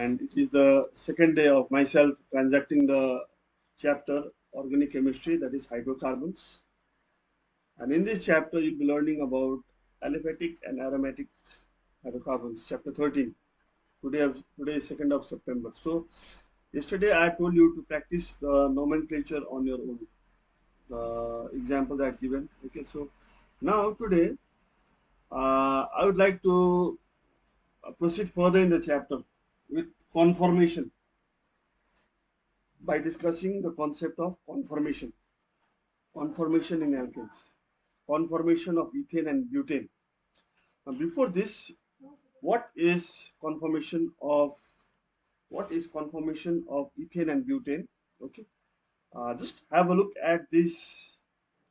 and it is the second day of myself transacting the chapter organic chemistry, that is hydrocarbons. And in this chapter, you'll be learning about aliphatic and aromatic hydrocarbons, chapter 13. Today is 2nd of September. So, yesterday I told you to practice the nomenclature on your own. The examples I had given. Okay, so now today I would like to proceed further in the chapter with conformation by discussing the concept of conformation. Conformation in alkanes, conformation of ethane and butane. Now, before this, what is conformation of ethane and butane? Okay, just have a look at this.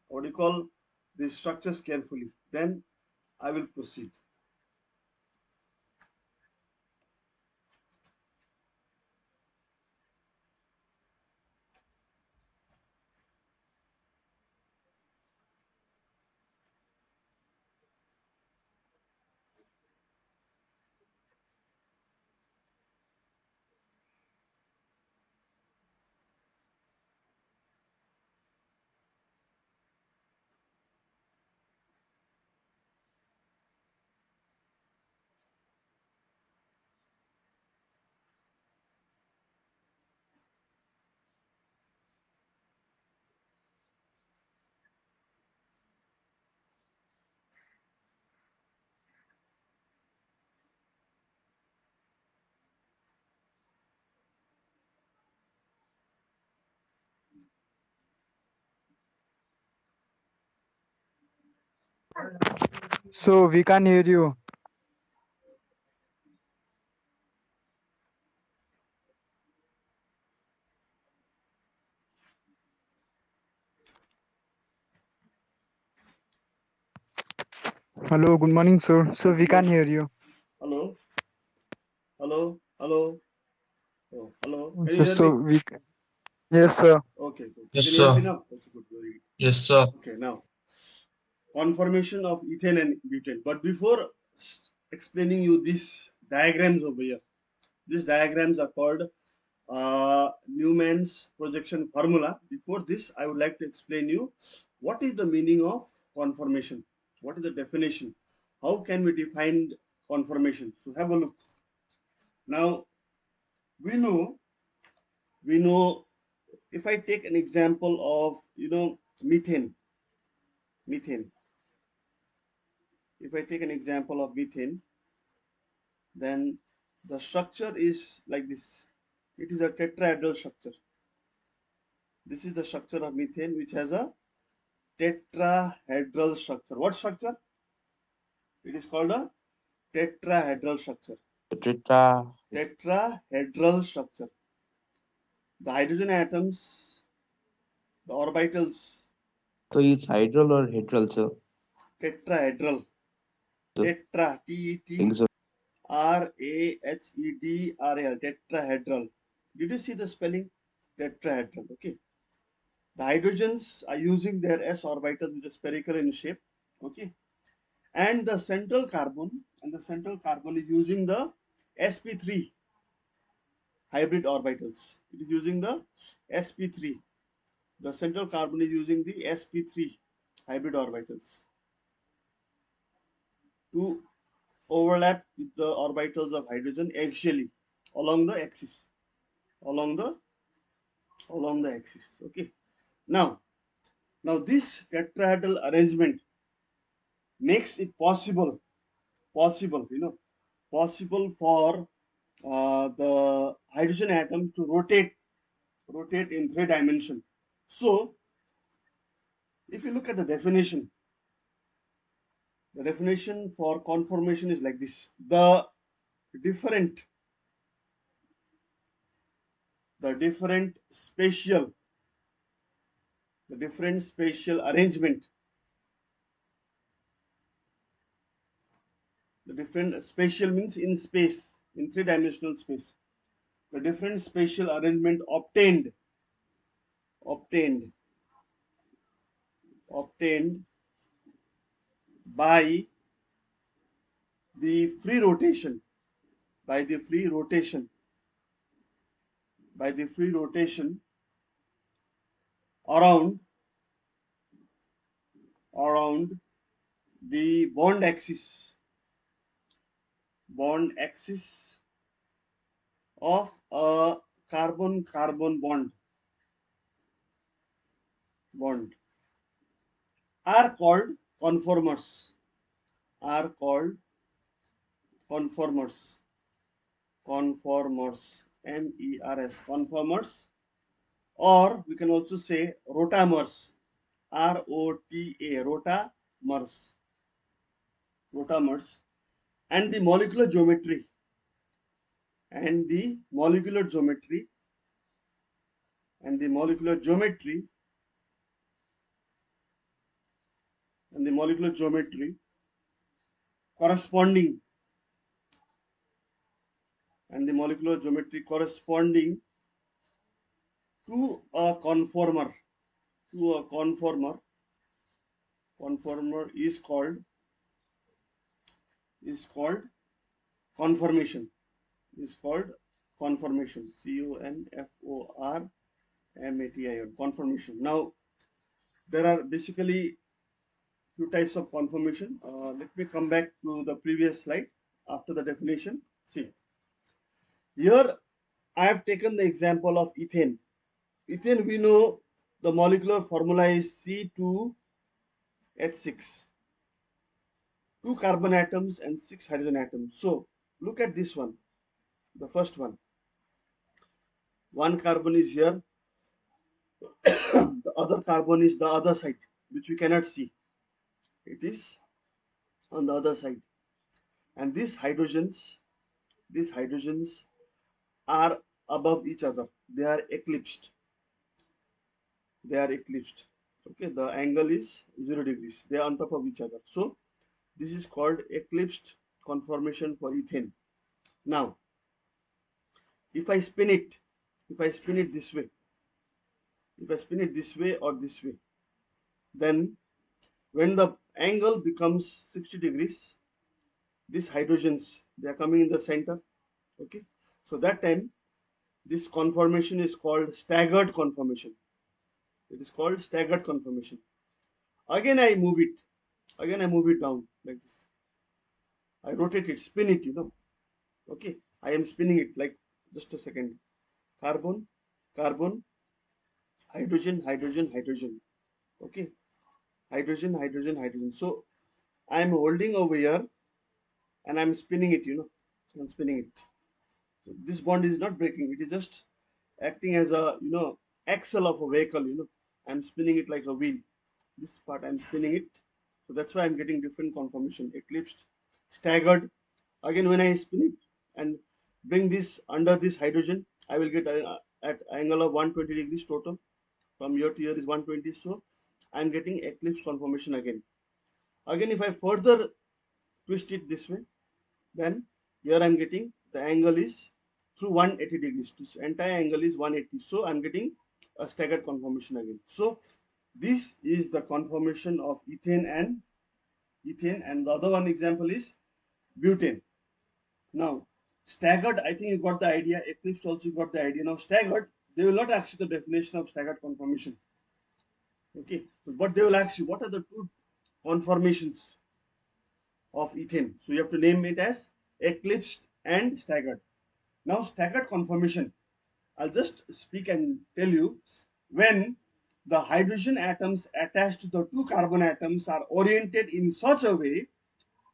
What do you call these structures carefully? Then I will proceed. So we can't hear you. Hello, good morning, sir. So we can't hear you. Hello, hello. Oh, hello. Can you So, hear me? yes, sir. Okay, good. You Yes, can hear me sir. now? Okay, good. Very good. Yes, sir. Okay, now conformation of ethane and butane. But before explaining you these diagrams over here, these diagrams are called Newman's projection formula. Before this, I would like to explain you what is the meaning of conformation. What is the definition? How can we define conformation? So have a look. Now we know if I take an example of methane. If I take an example of methane, then the structure is like this. It is a tetrahedral structure. This is the structure of methane, which has a tetrahedral structure. What structure? It is called a tetrahedral structure. Tetra. Tetrahedral structure. The hydrogen atoms, the orbitals, So it's hydral or hedral, sir? tetrahedral. Tetra, Think so. T-E-T-R-A-H-E-D-R-A-L, tetrahedral. Did you see the spelling? Tetrahedral. Okay. The hydrogens are using their s orbitals, which is spherical in shape. Okay. And the central carbon is using the sp3 hybrid orbitals. It is using the sp3. The central carbon is using the sp3 hybrid orbitals to overlap with the orbitals of hydrogen axially along the axis. Along the axis. Okay. Now this tetrahedral arrangement makes it possible for the hydrogen atom to rotate in 3 dimension. So if you look at the definition for conformation is like this: the different spatial arrangement, the different spatial means in space, in 3 dimensional space, the different spatial arrangement obtained by the free rotation by the free rotation around the bond axis of a carbon-carbon bond are called conformers. Are called conformers. Conformers. MERS. Conformers. Or we can also say rotamers. ROTA. Rotamers. Rotamers. And the molecular geometry. And the molecular geometry. And the molecular geometry. And the molecular geometry corresponding and the molecular geometry corresponding to a conformer conformer is called conformation is called conformation conformation. Conformation. Now there are basically two types of conformation. Let me come back to the previous slide after the definition. See, here I have taken the example of ethane. Ethane, we know the molecular formula is C2H6. 2 carbon atoms and 6 hydrogen atoms. So look at this one, the first one. One carbon is here, the other carbon is the other side, which we cannot see. It is on the other side. And these hydrogens are above each other. They are eclipsed. Okay, the angle is 0 degrees. They are on top of each other. So this is called eclipsed conformation for ethane. Now, if I spin it this way, or this way, then when the angle becomes 60 degrees, these hydrogens, they are coming in the center. Okay, so that time this conformation is called staggered conformation. It is called staggered conformation. Again I move it down like this. I rotate it, spin it, okay, I am spinning it like, just a second, carbon, carbon, hydrogen, hydrogen, hydrogen. Okay, hydrogen, hydrogen, hydrogen. So I am holding over here and I'm spinning it, I'm spinning it. So this bond is not breaking, it is just acting as a, axle of a vehicle, I'm spinning it like a wheel. This part I'm spinning it. So that's why I'm getting different conformation, eclipsed, staggered. Again, when I spin it and bring this under this hydrogen, I will get at angle of 120 degrees total. From here to here is 120. So I'm getting eclipse conformation again. Again, if I further twist it this way, then here I'm getting the angle is through 180 degrees. This entire angle is 180. So I'm getting a staggered conformation again. So this is the conformation of ethane, and the other one example is butane. Now staggered, I think you got the idea. Eclipse also got the idea. Now staggered, they will not ask you the definition of staggered conformation. Okay, but they will ask you what are the two conformations of ethane. So you have to name it as eclipsed and staggered. Now staggered conformation, I'll just speak and tell you, when the hydrogen atoms attached to the two carbon atoms are oriented in such a way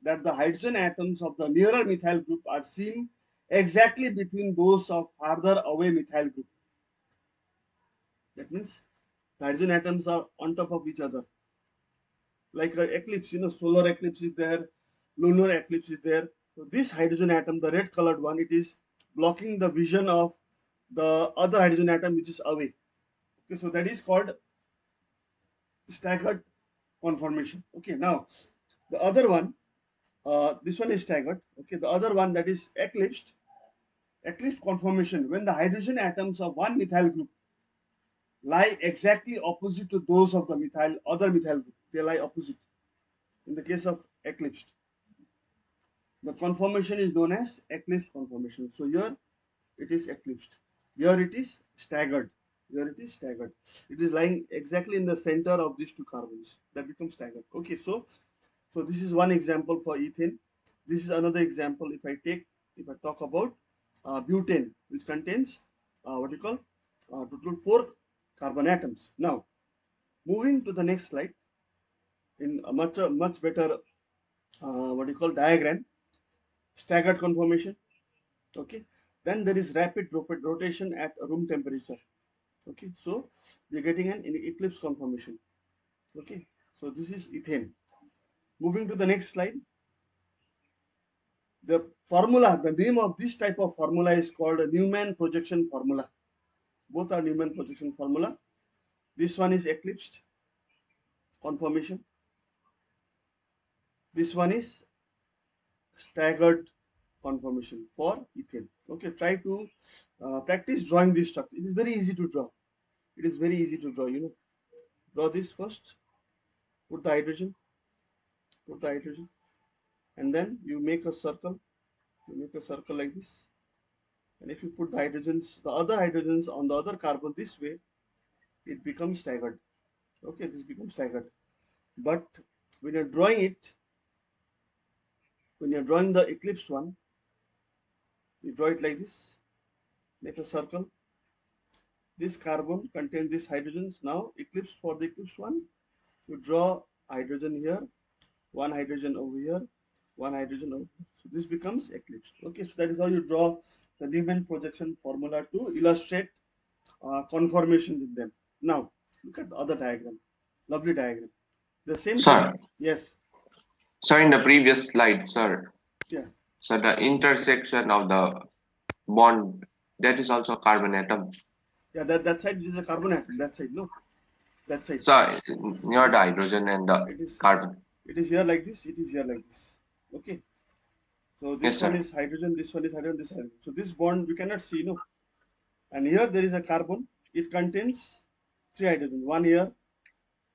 that the hydrogen atoms of the nearer methyl group are seen exactly between those of farther away methyl group. That means the hydrogen atoms are on top of each other. Like an eclipse, solar eclipse is there, lunar eclipse is there. So this hydrogen atom, the red colored one, it is blocking the vision of the other hydrogen atom which is away. Okay, so that is called staggered conformation. Okay, now the other one, this one is staggered. Okay, the other one, that is eclipsed conformation, when the hydrogen atoms of one methyl group lie exactly opposite to those of the other methyl group. They lie opposite. In the case of eclipsed, the conformation is known as eclipse conformation. So here it is eclipsed. Here it is staggered. Here it is staggered. It is lying exactly in the center of these two carbons. That becomes staggered. Okay, so this is one example for ethane. This is another example. If I talk about butane, which contains what you call total 4 carbon atoms. Now, moving to the next slide, in a much better what you call diagram, staggered conformation. Okay, then there is rapid rotation at room temperature. Okay, so we are getting an eclipse conformation. Okay, so this is ethane. Moving to the next slide, the name of this type of formula is called a Newman projection formula. Both are Newman projection formula. This one is eclipsed conformation. This one is staggered conformation for ethane. Okay, try to practice drawing this structure. It is very easy to draw. It is very easy to draw. Draw this first. Put the hydrogen. Put the hydrogen, and then you make a circle. You make a circle like this. And if you put the hydrogens, the other hydrogens on the other carbon this way, it becomes staggered. Okay, this becomes staggered. But when you're drawing it, when you're drawing the eclipsed one, you draw it like this, make a circle. This carbon contains these hydrogens. Now, eclipsed, for the eclipsed one, you draw hydrogen here, one hydrogen over here, one hydrogen over here. So this becomes eclipsed. Okay, so that is how you draw the Newman projection formula to illustrate conformation with them. Now, look at the other diagram. Lovely diagram. The same thing. Sir, Yes. sir, in the previous slide, sir, Yeah. so the intersection of the bond, that is also carbon atom. Yeah. That side is a carbon atom. That side, no. That side. So near the hydrogen and the It is. carbon. It is here like this. It is here like this. Okay. So Yes, this one sir. is hydrogen. This one is hydrogen. This hydrogen. So this bond we cannot see, no. And here there is a carbon. It contains 3 hydrogen. One here,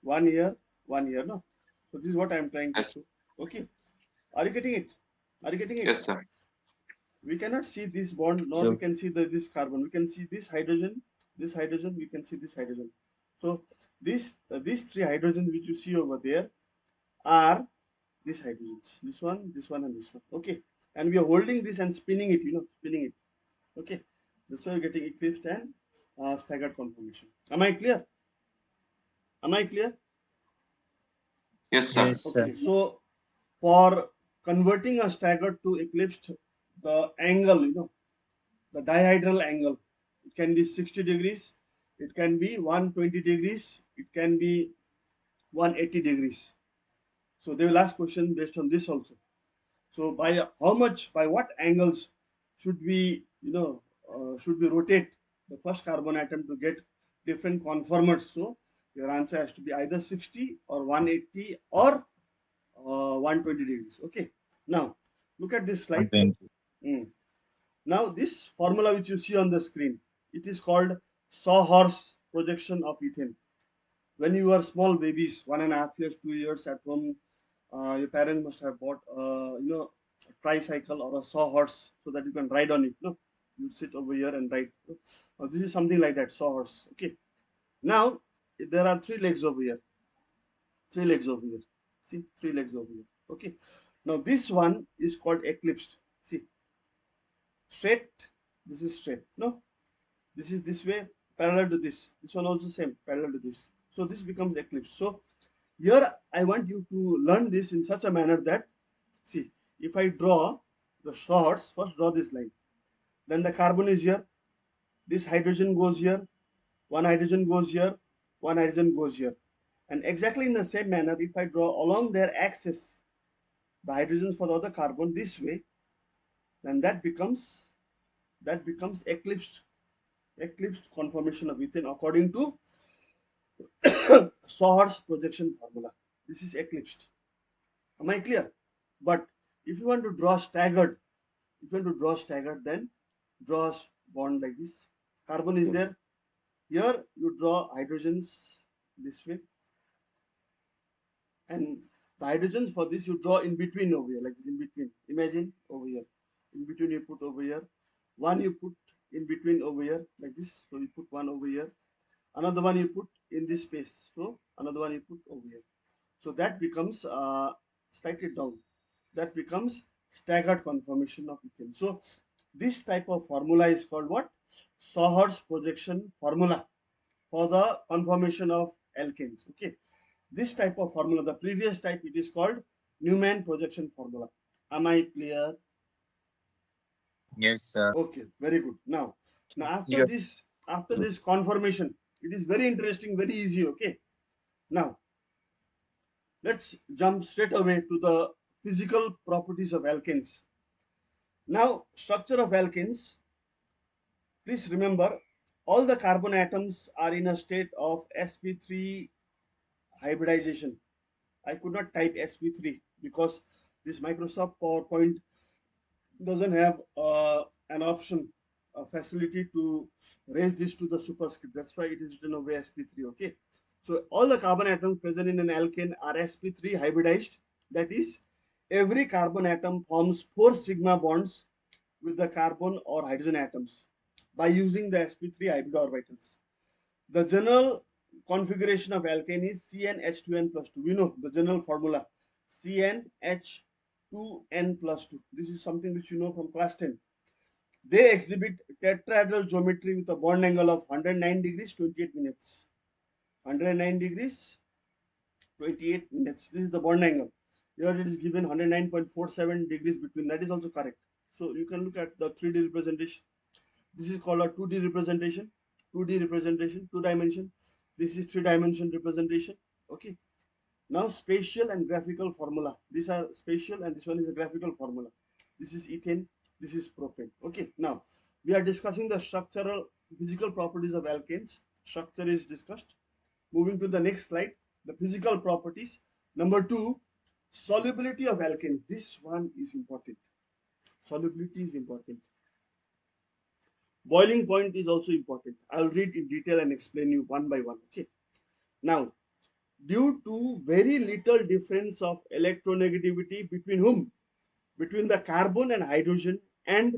one here, one here. No. So this is what I am trying to Yes, show. Okay. Are you getting it? Are you getting it? yes, sir. We cannot see this bond, nor we So, can see this carbon. We can see this hydrogen, we can see this hydrogen. So these 3 hydrogens which you see over there are these hydrogens. This one, and this one. Okay. And we are holding this and spinning it, spinning it. Okay. That's why you're getting eclipsed and staggered conformation. Am I clear? Am I clear? Yes, sir. Yes, sir. Okay. So for converting a staggered to eclipsed, the angle, the dihedral angle, it can be 60 degrees, it can be 120 degrees, it can be 180 degrees. So they will ask question based on this also. So by what angles should we, should we rotate the first carbon atom to get different conformers? So your answer has to be either 60 or 180 or 120 degrees. Okay. Now look at this slide. 120. Mm. Now this formula which you see on the screen, it is called sawhorse projection of ethane. When you are small babies, 1.5 years, 2 years at home, your parents must have bought, a tricycle or a sawhorse so that you can ride on it. No, you sit over here and ride. This is something like that, sawhorse. Okay. Now there are 3 legs over here. 3 legs over here. See, 3 legs over here. Okay. Now this one is called eclipsed. See, straight. This is straight. No, this is this way parallel to this one also same parallel to this, so this becomes eclipse. So here I want you to learn this in such a manner that, see, if I draw the shots, first draw this line, then the carbon is here, this hydrogen goes here, one hydrogen goes here, one hydrogen goes here, and exactly in the same manner if I draw along their axis the hydrogens for the other carbon this way, then that becomes eclipsed conformation of ethane according to Sawhorse projection formula. This is eclipsed. Am I clear? But if you want to draw staggered, then draw a bond like this. Carbon is there. Here you draw hydrogens this way, and the hydrogens for this you draw in between over here, like this, in between. Imagine over here. In between you put over here. One you put in between over here like this. So you put one over here, another one you put in this space. So another one you put over here. So that becomes slightly down. That becomes staggered conformation of ethane. So this type of formula is called what? Sawhorse projection formula for the conformation of alkanes. Okay. This type of formula, the previous type, it is called Newman projection formula. Am I clear? Yes, sir. Okay, very good. Now after Yes. this, conformation, it is very interesting, very easy. Okay. Now let's jump straight away to the physical properties of alkanes. Now, structure of alkanes. Please remember, all the carbon atoms are in a state of sp3 hybridization. I could not type sp3 because this Microsoft PowerPoint doesn't have an option, a facility to raise this to the superscript. That's why it is written over sp3. Okay. So all the carbon atoms present in an alkane are sp3 hybridized. That is, every carbon atom forms 4 sigma bonds with the carbon or hydrogen atoms by using the sp3 hybrid orbitals. The general configuration of alkane is CnH2n plus 2. We know the general formula, CnH2n plus 2. This is something which you know from class 10. They exhibit tetrahedral geometry with a bond angle of 109 degrees 28 minutes. 109 degrees 28 minutes. This is the bond angle. Here it is given 109.47 degrees between. That is also correct. So you can look at the 3D representation. This is called a 2D representation. 2D representation, 2 dimension. This is 3-dimension representation. Okay. Now spatial and graphical formula. These are spatial and this one is a graphical formula. This is ethane. This is propane. Okay. Now we are discussing the structural physical properties of alkanes. Structure is discussed. Moving to the next slide, the physical properties. Number 2, solubility of alkane. This one is important. Solubility is important. Boiling point is also important. I'll read in detail and explain you one by one. Okay. Now, due to very little difference of electronegativity between whom? Between the carbon and hydrogen and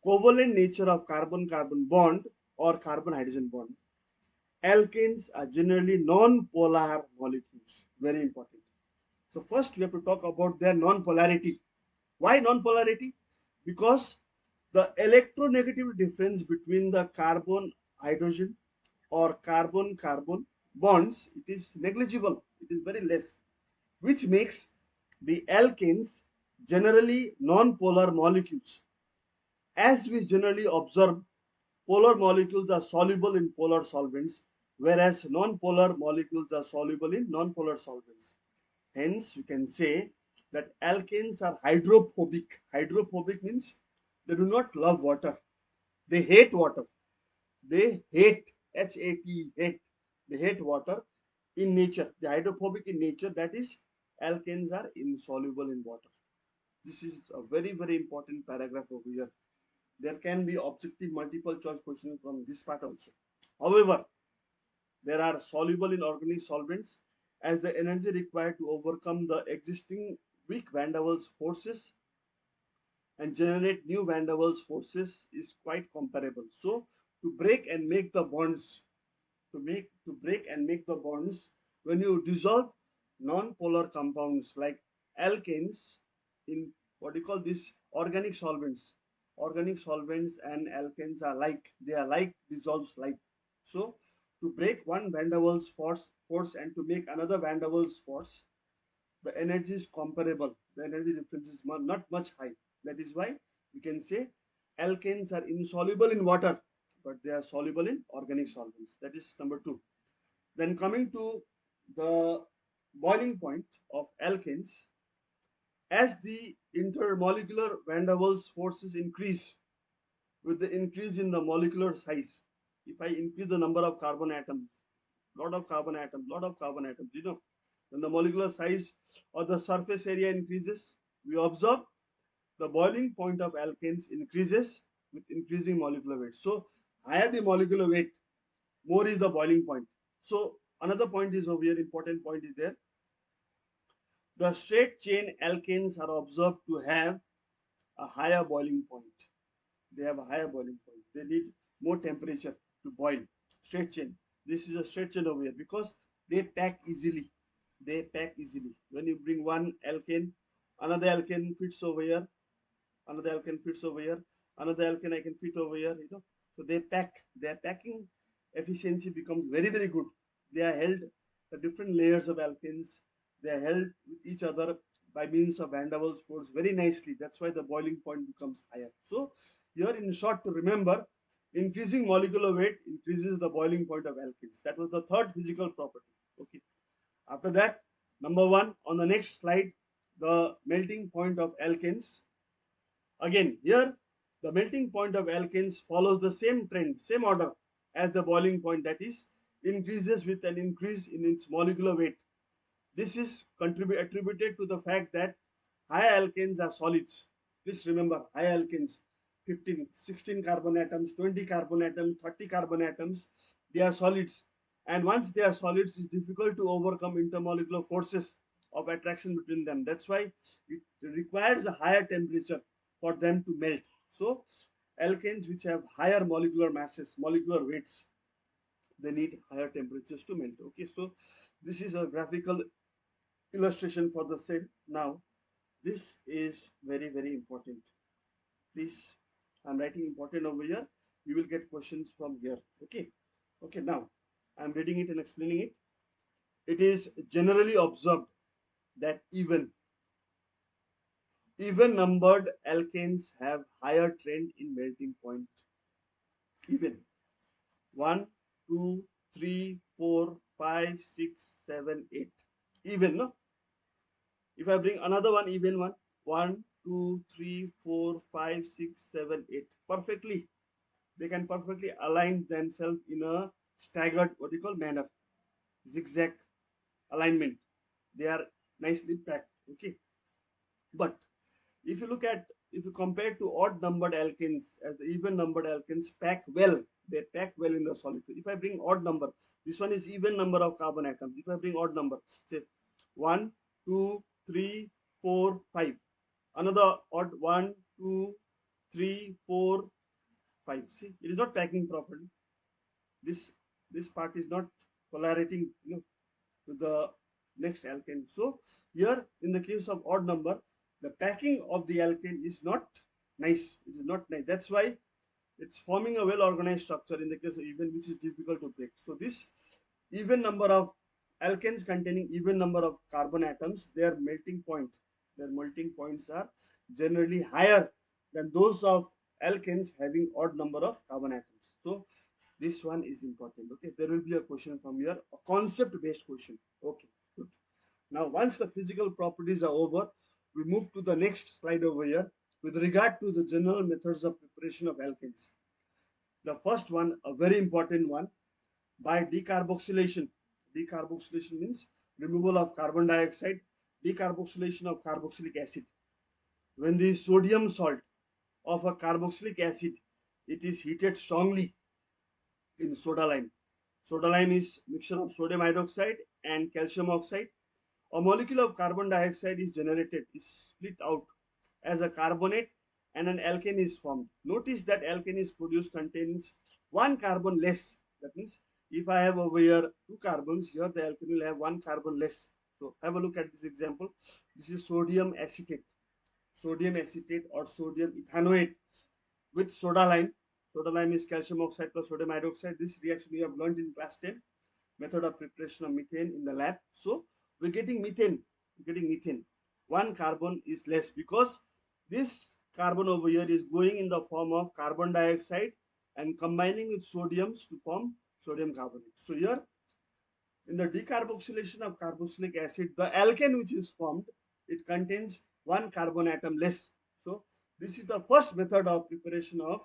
covalent nature of carbon-carbon bond or carbon-hydrogen bond, alkanes are generally non-polar molecules. Very important. So first we have to talk about their non-polarity. Why non-polarity? Because the electronegative difference between the carbon hydrogen or carbon carbon bonds, it is negligible, it is very less, which makes the alkanes generally non-polar molecules. As we generally observe, polar molecules are soluble in polar solvents, whereas non-polar molecules are soluble in non-polar solvents. Hence, we can say that alkanes are hydrophobic. Hydrophobic means they do not love water. They hate water. They hate, H-A-T, hate. They hate water in nature. They are hydrophobic in nature. That is, alkanes are insoluble in water. This is a very, very important paragraph over here. There can be objective multiple choice questions from this part also. However, there are soluble in organic solvents as the energy required to overcome the existing weak van der Waals forces and generate new van der Waals forces is quite comparable. So to break and make the bonds, when you dissolve non-polar compounds like alkanes in what you call this organic solvents and alkanes are like, they are like, dissolves like. So to break one van der Waals force and to make another van der Waals force, the energy is comparable. The energy difference is not much high. That is why we can say alkanes are insoluble in water, but they are soluble in organic solvents. That is number 2. Then coming to the boiling point of alkanes, as the intermolecular van der Waals forces increase with the increase in the molecular size. If I increase the number of carbon atoms, lot of carbon atoms, you know, when the molecular size or the surface area increases, we observe the boiling point of alkanes increases with increasing molecular weight. So higher the molecular weight, more is the boiling point. So another point is over here, important point is there. The straight chain alkanes are observed to have a higher boiling point. They have a higher boiling point. They need more temperature to boil. Straight chain. This is a straight chain over here because they pack easily. They pack easily. When you bring one alkane, another alkane fits over here, another alkane fits over here, another alkane I can fit over here, So they pack. Their packing efficiency becomes very, very good. They are held, the different layers of alkanes, they are held with each other by means of Van der Waals force very nicely. That's why the boiling point becomes higher. So here, in short, to remember, increasing molecular weight increases the boiling point of alkanes. That was the third physical property. Okay. After that, number one on the next slide, the melting point of alkanes. Again, here the melting point of alkanes follows the same trend, same order as the boiling point, that is, increases with an increase in its molecular weight. This is attributed to the fact that high alkanes are solids. Please remember, high alkanes, 15, 16 carbon atoms, 20 carbon atoms, 30 carbon atoms, they are solids. And once they are solids, it's difficult to overcome intermolecular forces of attraction between them. That's why it requires a higher temperature for them to melt. So, alkanes which have higher molecular masses, molecular weights, they need higher temperatures to melt. Okay, so this is a graphical illustration for the same. Now, this is very, very important. Please, I'm writing important over here. You will get questions from here. Okay. Okay, now I'm reading it and explaining it. It is generally observed that even numbered alkanes have higher trend in melting point. Even 1, 2, 3, 4, 5, 6, 7, 8. Even, no? If I bring another one, even one, 1, 2, 3, 4, 5, 6, 7, 8. Perfectly. They can perfectly align themselves in a staggered, what you call, manner. Zigzag alignment. They are nicely packed. Okay. But if you compare to odd numbered alkanes, as the even numbered alkanes pack well, they pack well in the solid. If I bring odd number, this one is even number of carbon atoms. If I bring odd number, say 1, 2, 3, 4, 5. Another odd 1, 2, 3, 4, 5. See, it is not packing properly. This part is not collating, to the next alkane. So here, in the case of odd number, the packing of the alkane is not nice. It is not nice. That's why it's forming a well organized structure in the case of even, which is difficult to break. So this even number of alkanes containing even number of carbon atoms, their melting points are generally higher than those of alkanes having odd number of carbon atoms. So this one is important. Okay, there will be a question from here, a concept based question. Okay, good. Now once the physical properties are over, we move to the next slide over here with regard to the general methods of preparation of alkanes. The first one, a very important one, by decarboxylation. Decarboxylation means removal of carbon dioxide, decarboxylation of carboxylic acid. When the sodium salt of a carboxylic acid, it is heated strongly in soda lime. Soda lime is mixture of sodium hydroxide and calcium oxide. A molecule of carbon dioxide is generated, is split out as a carbonate, and an alkane is formed. Notice that alkane is produced contains one carbon less. That means if I have over here two carbons, here the alkane will have one carbon less. So have a look at this example. This is sodium acetate or sodium ethanoate with soda lime. Soda lime is calcium oxide plus sodium hydroxide. This reaction we have learned in class 10, method of preparation of methane in the lab. So we're getting methane. One carbon is less because this carbon over here is going in the form of carbon dioxide and combining with sodiums to form sodium carbonate. So here, in the decarboxylation of carboxylic acid, the alkane which is formed, it contains one carbon atom less. So this is the first method of preparation of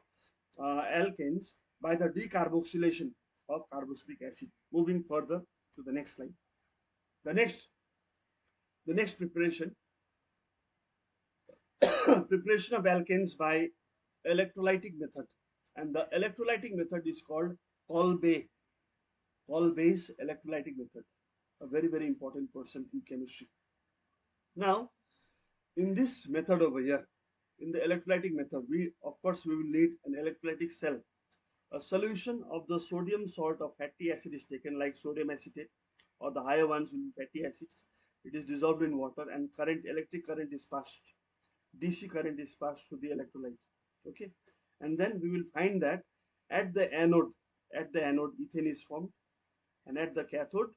alkanes by the decarboxylation of carboxylic acid. Moving further to the next slide. The next preparation, preparation of alkanes by electrolytic method, and the electrolytic method is called Kolbe. Kolbe's electrolytic method, a very, very important portion in chemistry. Now, in this method over here, in the electrolytic method, of course we will need an electrolytic cell. A solution of the sodium salt of fatty acid is taken, like sodium acetate, or the higher ones will be fatty acids. It is dissolved in water, and electric current is passed. DC current is passed through the electrolyte. Okay, and then we will find that at the anode, ethane is formed, and at the cathode,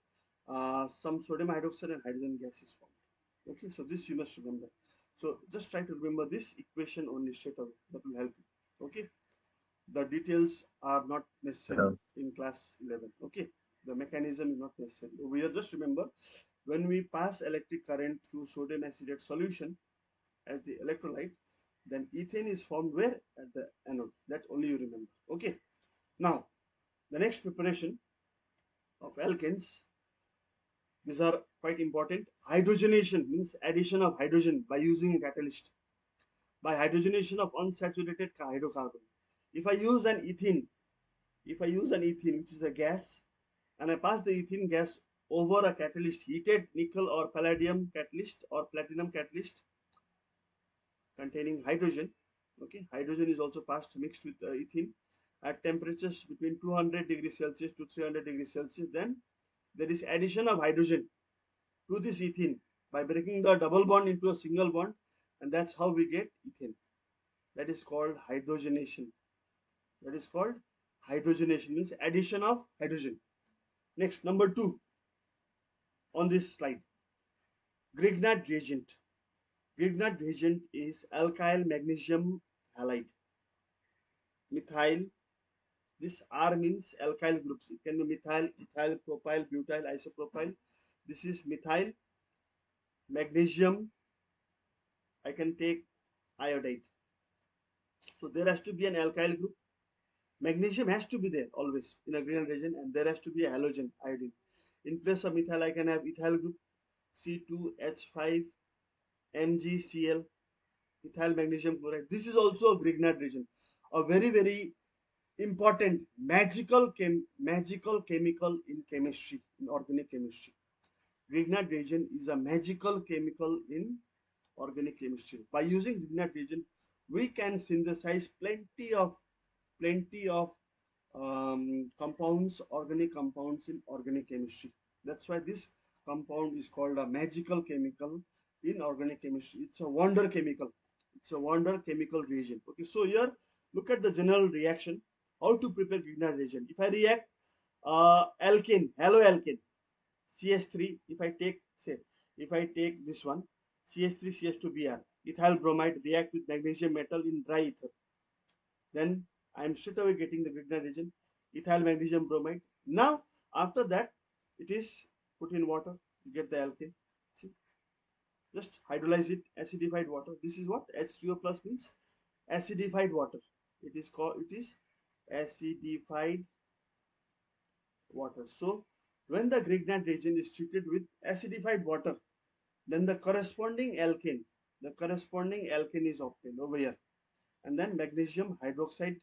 some sodium hydroxide and hydrogen gas is formed. Okay, so this you must remember. So just try to remember this equation only straight away. That will help you. Okay, the details are not necessary in class 11. Okay, the mechanism is not necessary. We just remember, when we pass electric current through sodium acetate solution as the electrolyte, then ethane is formed where? At the anode. That only you remember. Okay, now the next preparation of alkanes, these are quite important. Hydrogenation means addition of hydrogen by using a catalyst, by hydrogenation of unsaturated hydrocarbon. If I use an ethene, which is a gas, and I pass the ethene gas over a catalyst, heated nickel or palladium catalyst or platinum catalyst containing hydrogen. Okay, hydrogen is also passed mixed with ethene at temperatures between 200 degrees Celsius to 300 degrees Celsius. Then there is addition of hydrogen to this ethene by breaking the double bond into a single bond, and that's how we get ethane. That is called hydrogenation. That is called hydrogenation, means addition of hydrogen. Next, number 2 on this slide, Grignard reagent. Grignard reagent is alkyl magnesium halide. Methyl, this R means alkyl groups. It can be methyl, ethyl, propyl, butyl, isopropyl. This is methyl, magnesium. I can take iodide. So there has to be an alkyl group. Magnesium has to be there always in a Grignard reagent, and there has to be a halogen, iodine. In place of methyl, I can have ethyl group, C2H5 MgCl, ethyl magnesium chloride. This is also a Grignard reagent, a very important magical chemical in chemistry, in organic chemistry. Grignard reagent is a magical chemical in organic chemistry. By using Grignard reagent, we can synthesize plenty of compounds, organic compounds in organic chemistry. That's why this compound is called a magical chemical in organic chemistry. It's a wonder chemical. It's a wonder chemical reagent. Okay, so here look at the general reaction. How to prepare Grignard reagent? If I react alkane, haloalkane, CH3. If I take this one, CH3 CH2Br, ethyl bromide react with magnesium metal in dry ether, then I am straight away getting the Grignard reagent, ethyl magnesium bromide. Now after that, it is put in water, you get the alkane. See, just hydrolyze it, acidified water. This is what H2O plus means, acidified water. It is acidified water. So when the Grignard reagent is treated with acidified water, then the corresponding alkane is obtained over here, and then magnesium hydroxide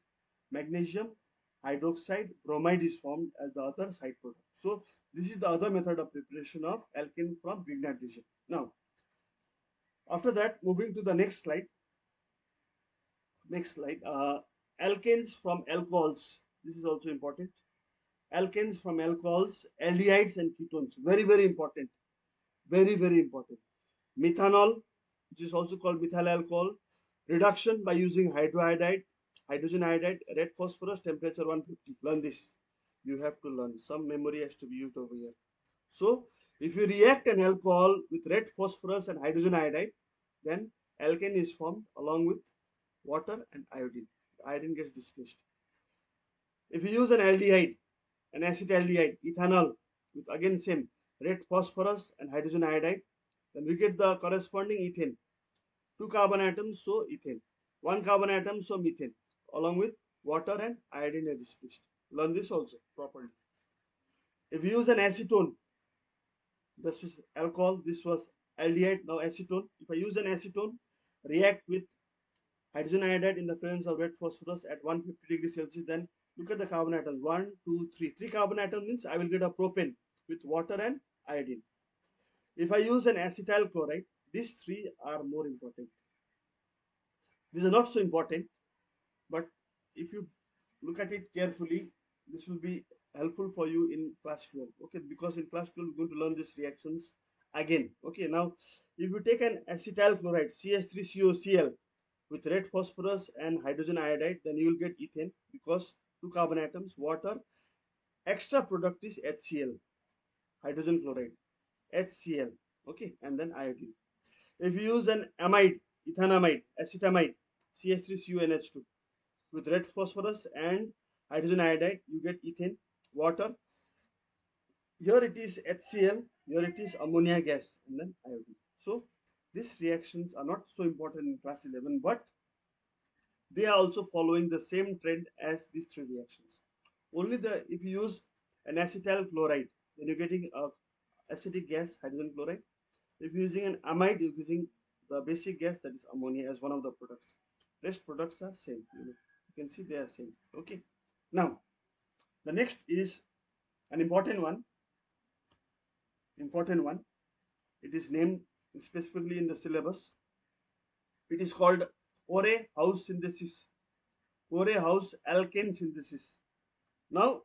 bromide is formed as the other side product. So this is the other method of preparation of alkane from Grignard reagent. Now after that, moving to the next slide, alkanes from alcohols. This is also important. Alkanes from alcohols, aldehydes and ketones, very important, very important. Methanol, which is also called methyl alcohol, reduction by using hydrogen iodide, red phosphorus, temperature 150. Learn this. You have to learn. Some memory has to be used over here. So if you react an alcohol with red phosphorus and hydrogen iodide, then alkane is formed along with water and iodine. Iodine gets displaced. If you use an aldehyde, an acetaldehyde, ethanol, with again same red phosphorus and hydrogen iodide, then we get the corresponding ethane. 2 carbon atoms, so ethane. 1 carbon atom, so methane. Along with water and iodine are displaced. Learn this also properly. If you use an acetone, this was alcohol, this was aldehyde, now acetone. If I use an acetone, react with hydrogen iodide in the presence of red phosphorus at 150 degrees Celsius, then look at the carbon atoms. 1, 2, 3. 3 carbon atoms means I will get a propane with water and iodine. If I use an acetyl chloride, these three are more important. These are not so important, but if you look at it carefully, this will be helpful for you in class 12. Okay, because in class 12 we're going to learn these reactions again. Okay, now if you take an acetyl chloride CH3COCl with red phosphorus and hydrogen iodide, then you will get ethane, because two carbon atoms, water, extra product is HCl, hydrogen chloride, HCl. Okay, and then iodine. If you use an amide, ethanamide, acetamide, CH3CuNH2 with red phosphorus and hydrogen iodide, you get ethane, water. Here it is HCl, here it is ammonia gas, and then iodine. So these reactions are not so important in class 11, but they are also following the same trend as these three reactions. Only if you use an acetyl chloride, then you're getting a acetic gas, hydrogen chloride. If you're using an amide, you're using the basic gas, that is ammonia, as one of the products. Rest products are same. You can see they are same. Okay. Now the next is an important one. Important one. It is named specifically in the syllabus. It is called Ore-House synthesis. Ore-House alkane synthesis. Now,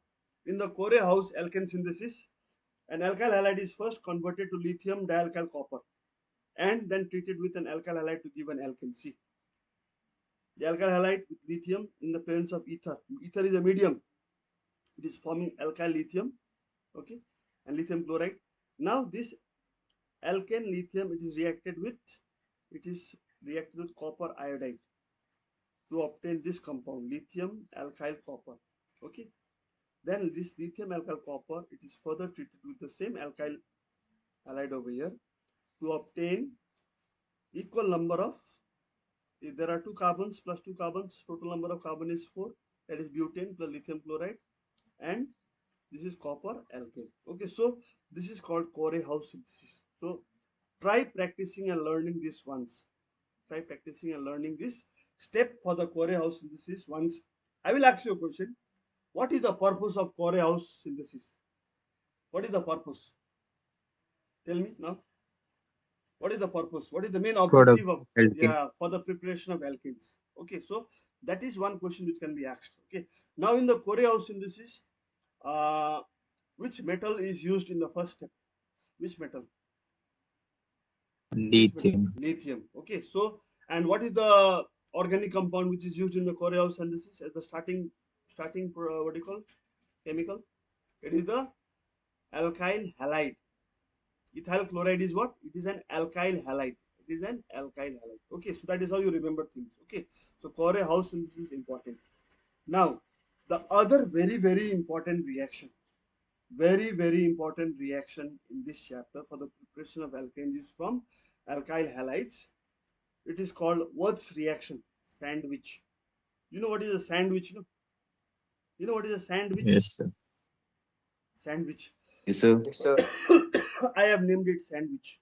in the Ore-House alkane synthesis, an alkyl halide is first converted to lithium dialkyl copper and then treated with an alkyl halide to give an alkane. See, the alkyl halide with lithium in the presence of ether. Ether is a medium. It is forming alkyl lithium, okay, and lithium chloride. Now this alkane lithium, it is reacted with copper iodide to obtain this compound, lithium alkyl copper. Okay. Then this lithium alkyl copper, it is further treated with the same alkyl halide over here to obtain equal number of, if there are two carbons plus two carbons, total number of carbon is 4, that is butane plus lithium chloride, and this is copper alkane. Okay, so this is called Ore-House synthesis. So try practicing and learning this once. Try practicing and learning this step for the Ore-House synthesis once. I will ask you a question. What is the purpose of Ore-House synthesis? What is the purpose? Tell me now. What is the purpose? What is the main Product objective of, alkane. yeah, for the preparation of alkanes? Okay, so that is one question which can be asked. Okay, now in the Ore-House synthesis, uh, which metal is used in the first step? Which metal? Which metal? Lithium. Lithium. Okay, so and what is the organic compound which is used in the Ore-House synthesis as the starting what do you call chemical? It is the alkyl halide. Ethyl chloride is what? It is an alkyl halide. It is an alkyl halide. Okay, so that is how you remember things. Okay, so Ore-House synthesis is important. Now, the other very important reaction, very important reaction in this chapter for the preparation of alkanes is from alkyl halides. It is called Wurz's reaction, sandwich. You know what is a sandwich? No? You know what is a sandwich? Yes, sir. Sandwich. Yes, sir. Yes, sir. I have named it sandwich.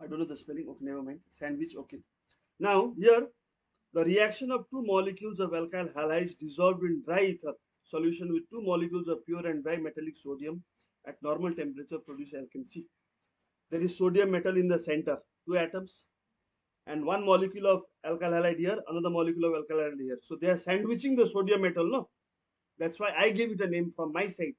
I don't know the spelling. Okay, never mind. Sandwich. Okay. Now here the reaction of two molecules of alkyl halides dissolved in dry ether solution with two molecules of pure and dry metallic sodium at normal temperature produce alkane. See, there is sodium metal in the center, two atoms, and one molecule of alkyl halide here, another molecule of alkyl halide here. So they are sandwiching the sodium metal, no? That's why I gave it a name from my side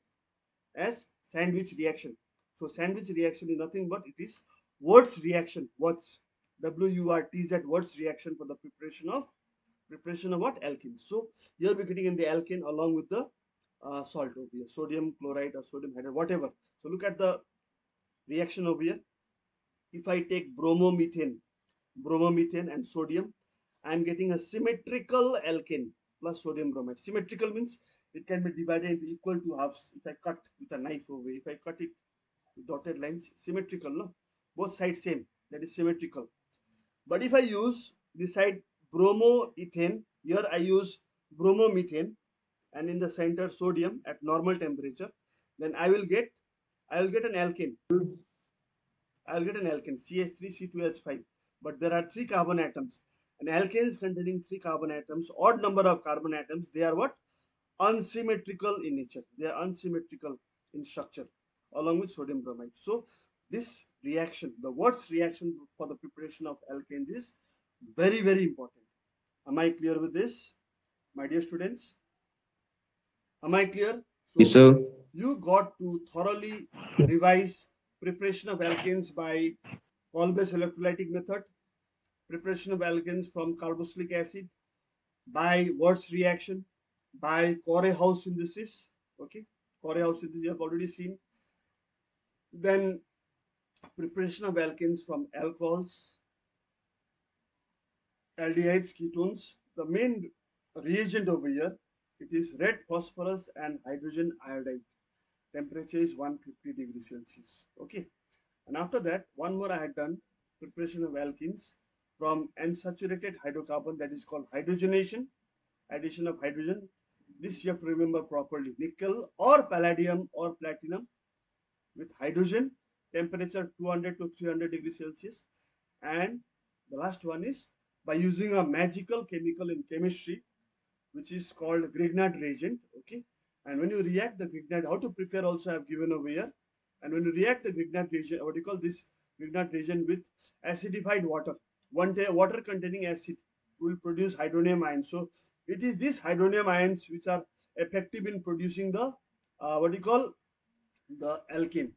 as sandwich reaction. So sandwich reaction is nothing but it is Wurz's reaction. Wurz's, WURTZ, Wurz's reaction for the preparation of what? Alkene. So here we're getting in the alkane along with the salt over here, sodium chloride or sodium hydride, whatever. So look at the reaction over here. If I take bromomethane and sodium, I'm getting a symmetrical alkane plus sodium bromide. Symmetrical means it can be divided into equal to halves. If I cut with a knife over here, if I cut it with dotted lines, symmetrical, no? Both sides same, that is symmetrical. But if I use this side bromoethane, here I use bromomethane, and in the center sodium at normal temperature, then I will get an alkane. I'll get an alkane CH3C2H5. But there are three carbon atoms. And alkanes containing three carbon atoms, odd number of carbon atoms, they are what? Unsymmetrical in nature. They are unsymmetrical in structure, along with sodium bromide. So this reaction, the Wurz's reaction for the preparation of alkanes is very important. Am I clear with this, my dear students? Am I clear? Yes, So sir. you got to thoroughly revise preparation of alkanes by Kolbe's electrolytic method, preparation of alkanes from carboxylic acid by Wirtz reaction, by Corey-House synthesis. Okay, Corey-House synthesis you have already seen. Then preparation of alkanes from alcohols, aldehydes, ketones. The main reagent over here, it is red phosphorus and hydrogen iodide. Temperature is 150 degrees Celsius. Okay, and after that, one more I had done preparation of alkenes from unsaturated hydrocarbon, that is called hydrogenation, addition of hydrogen. This you have to remember properly. Nickel or palladium or platinum with hydrogen, temperature 200 to 300 degrees Celsius. And the last one is by using a magical chemical in chemistry, which is called Grignard reagent. Okay, and when you react the Grignard, how to prepare also I have given over here. And when you react the Grignard reagent, what do you call this Grignard reagent with acidified water, water containing acid will produce hydronium ions. So it is these hydronium ions which are effective in producing the what do you call the alkane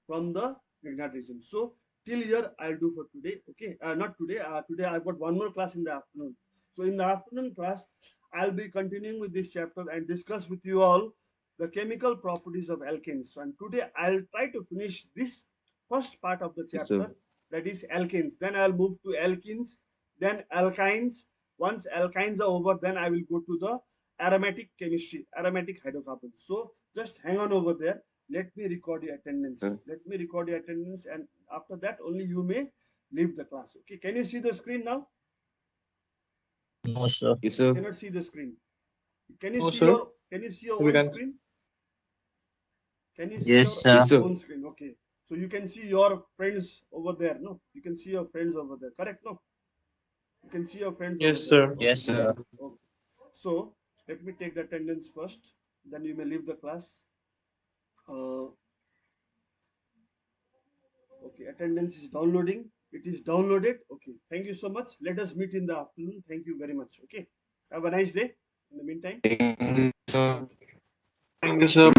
from the Grignard region. So till here I'll do for today. Okay, not today. Today I've got one more class in the afternoon. So in the afternoon class, I'll be continuing with this chapter and discuss with you all the chemical properties of alkanes. And today I'll try to finish this first part of the Yes, sir. chapter, that is alkanes. Then I'll move to alkenes, then alkynes. Once alkynes are over, then I will go to the aromatic chemistry, aromatic hydrocarbons. So just hang on over there. Let me record your attendance. Let me record your attendance, and after that only you may leave the class. Okay, can you see the screen now? No, sir. Yes, sir. Cannot see the screen. Can you No, see sir. your We own can. screen? Can you see Yes, your sir. Yes, sir. own screen? Okay, so you can see your friends over there. No, you can see your friends over there. Correct? No, you can see your friends over Yes, there. sir. Okay. Yes, sir. Okay. So let me take the attendance first. Then you may leave the class. Uh, Okay, attendance is downloading. It is downloaded. Okay, thank you so much. Let us meet in the afternoon. Thank you very much. Okay, have a nice day. In the meantime, Thank you, sir. okay. Thank you, sir.